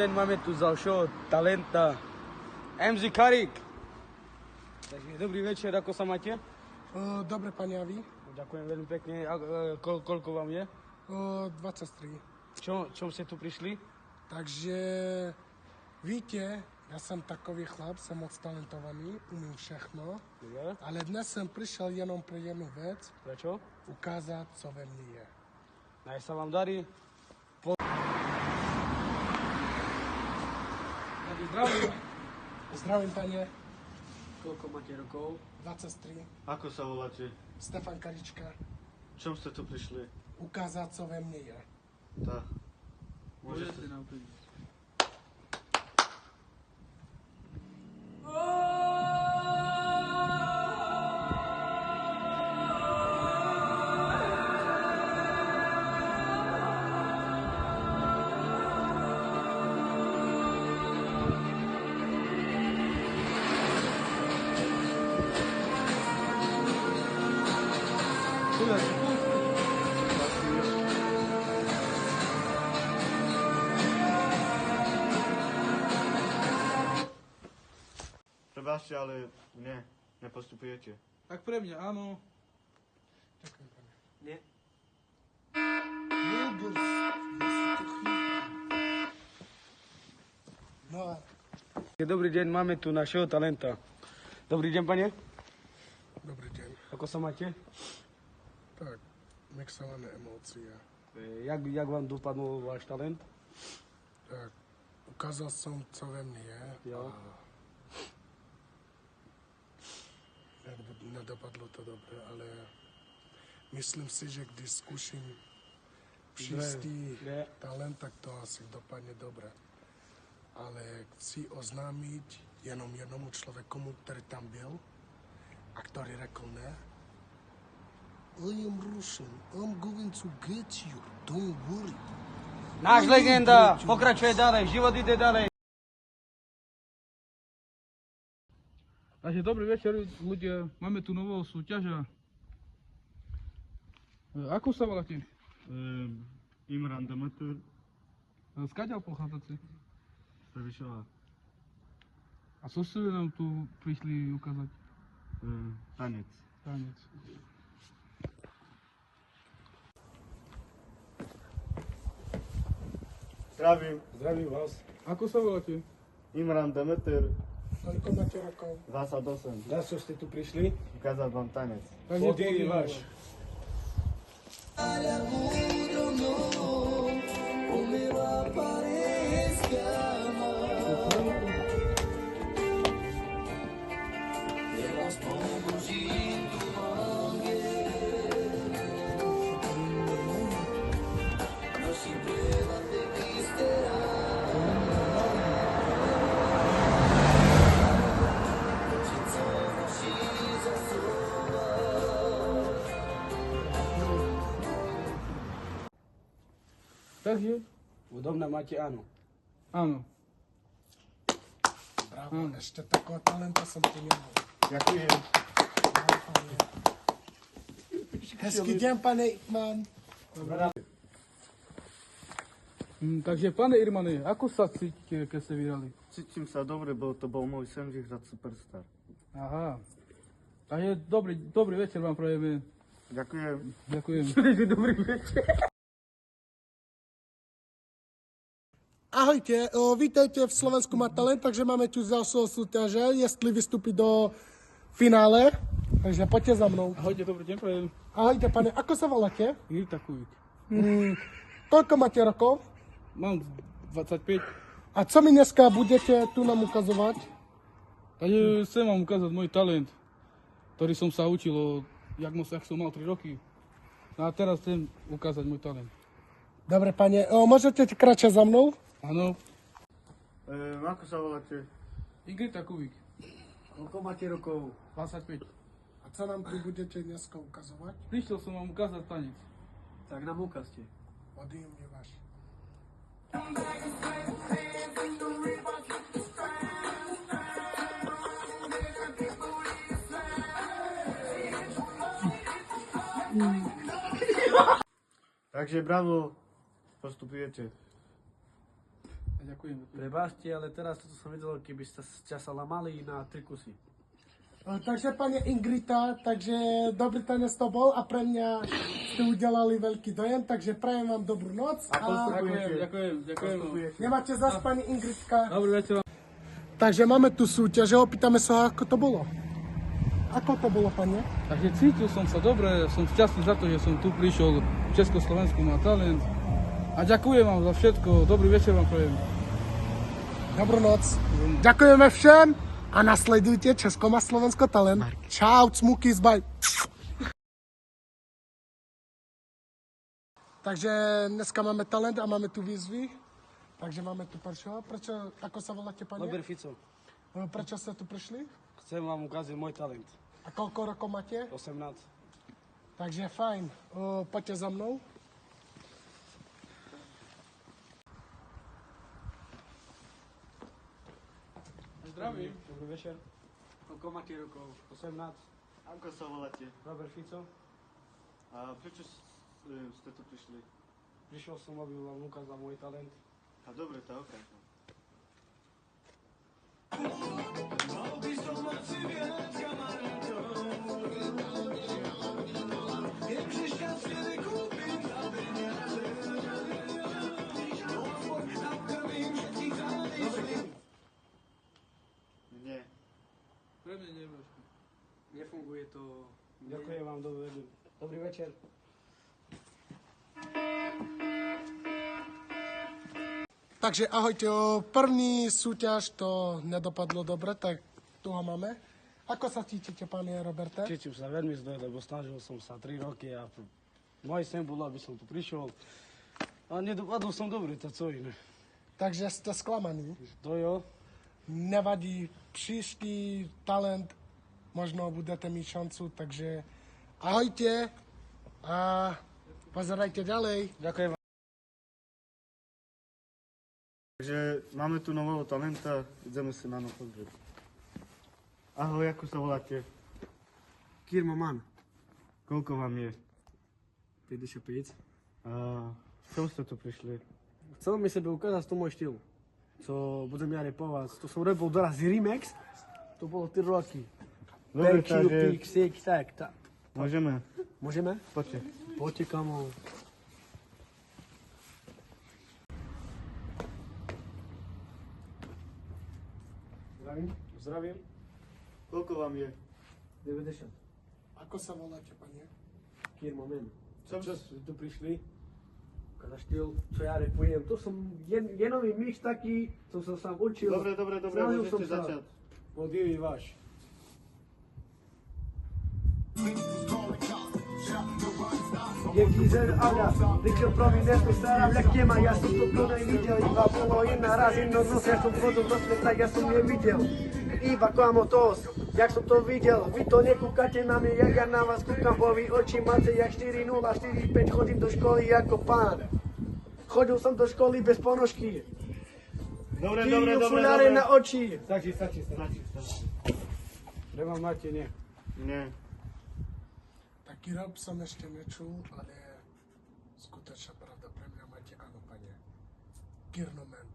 deň, máme tu ďalšieho talenta. MC Karik. Takže dobrý večer, ako sa máte? Dobre, pani, a vy? Ďakujem veľmi pekne. Koľko vám je? 23. Čom ste tu prišli? Takže, víte, ja som takový chlap, som moc talentovaný, umím všechno, Je? ale dnes jsem prišiel jenom pre jednu vec, Prečo? ukázať, co ve mne je. Naj sa vám darí. Zdravím. Zdravím, pane. Koľko máte rokov? 23. Ako sa voláte? Stefan Karička. Čom ste tu prišli? Ukázať, co ve mne je. Tá. Môžete nám Prepáčte, ale nepostupujete. Tak pre mňa áno. Ďakujem, pane. Nie. No a Dobrý deň, máme tu našeho talenta. Dobrý deň, pane. dobrý deň. Ako sa máte? Tak, mixované emócie. Jak vám dopadol váš talent? Tak, ukázal som, co ve mne je. Jo. A nedopadlo to dobre, ale myslím si, že když zkusím čistý Ne. talent, tak to asi dopadne dobre. Ale chci oznámiť jenom jednomu človekomu, ktorý tam byl a ktorý řekl ne. I am Russian. I'm going to get you. Don't worry. Náš legenda pokračuje ďalej, život ide ďalej. Takže dobrý večer, ľudia. Máme tu novú súťaž. Ako sa voláte? Imran Demeter, Skáďal pochádzate? Prevyšová. A co ste nám tu prišli ukázať? Tanec. Tanec. Zdravím. Zdravím vás. Ako sa voláte? Imran Demeter, Koľko máte rokov? 28. Na čo ste tu prišli? Ukázať vám tanec. Podíj váš. Takže? Udobná máte áno. Áno. Bravo, ešte takého talenta som tu nemal. Ďakujem. Hezký deň, pane Ikman. Takže, pane Irmane, ako sa cítite, keď ste vyhrali? Cítim sa dobre, bo to bol môj sen vyhrať Superstar. Aha. Takže dobrý večer vám prajeme. Ďakujem. Ďakujem. Dobrý večer. Ahojte, vítejte v Slovensku má talent, takže máme tu ďalšieho súťaže, jestli vystúpiť do finále, takže poďte za mnou. Ahojte, dobrý deň prajem. Ahojte, pane, ako sa voláte? Jirita Kuvík. Koľko máte rokov? Mám 25. A co mi dneska budete tu nám ukazovať? Takže chcem vám ukázať môj talent, ktorý som sa učil, jak som mal 3 roky. No a teraz chcem ukázať môj talent. Dobre, pane, môžete kratšie za mnou? Áno. Ako sa voláte? Igrita Kuvík. Koľko máte rokov? 25. A co nám tu budete dneska ukazovať? Prišiel som vám ukázať tanec. Tak nám ukazte. Odjemne váš. Takže bravo, postupujete. ďakujem. Prepáčte, ale teraz toto som videl, keby ste ťa sa lamali na 3 kusy. Takže pani Ingrita, takže dobrý tanec to bol a pre mňa ste udelali veľký dojem, takže prajem vám dobrú noc a Ďakujem. nemáte zas pani Ingritka. Dobrý večer. Takže máme tu súťaž, opýtame sa, ako to bolo. Ako to bolo, pani? Takže cítil som sa dobre, som šťastný za to, že som tu prišiel v Československu má talent. A ďakujem vám za všetko, dobrý večer vám prajem. Dobrú noc. Ďakujeme všem a nasledujte Česko má Slovensko talent. Čau, cmuky, bye. Takže dneska máme talent a máme tu výzvy. Takže máme tu prvšieho. Prečo, ako sa voláte, pani? Robert Fico, Prečo ste tu prišli? chcem vám ukázať môj talent. A koľko rokov máte? 18. Takže fajn. Poďte za mnou. Zdravím. Dobrý večer. Koľko máte rokov? 18. Ako sa voláte? Robert Fico. A prečo ste tu prišli? Prišiel som, aby vám ukázal môj talent. A dobre, to ok. Nie. Pre mňa nebudeš. Nefunguje to. Ďakujem vám, dobrý večer. Takže ahojte, první súťaž to nedopadlo dobre, tak tu ho máme. Ako sa cítite, pani Roberte? Cítim sa veľmi zle, lebo snažil som sa 3 roky a môj sen bol, aby som tu prišiel. A nedopadol som dobre, to co iné. Takže ste sklamaní. To jo, Nevadí, příští talent, možno budete mít šancu, takže ahojte a pozerajte ďalej. ďakujem vám. Takže máme tu nového talenta, ideme sa na ňo pozrieť. Ahoj, ako sa voláte? Kirmo man. Koľko vám je? 55. A čom ste tu prišli? Chcel mi sebe ukázať to môj štýl. Co budem ja repovať. To som repoval doraz Remix. To bolo 3 roky. Dobre, PQ, takže Pix, Six, tak. môžeme? Môžeme? Poďte. Poďte, kamo. Zdravím. Koľko vám je? 90. Ako sa voláte, pani? Kirmo man. Čo ste tu prišli? Kada štýl, čo ja repujem. To som jenový mix taký, som sa sám učil. Dobre, Snažil som môžete sa. začať. Podívej váš. Je gizer Alja, nikdo pro mě nestarám, jak těma, já jsem to pro neviděl, iba bylo jedna raz, jedno noc, já jsem chodil do světa, já jsem je viděl. Iba kamo tos, jak jsem to viděl, vy to nekúkate na mě, jak já na vás kúkam, bo vy oči máte jak 4-0, 4-5, chodím do školy jako pán. Chodil som do školy bez ponožky, Dobre, ty okuláre na oči. Stačí. Prema máte, nie. Nie. Taký rap som ešte nečul, ale skutočná pravda pre mňa máte áno, pane. Kirnoman.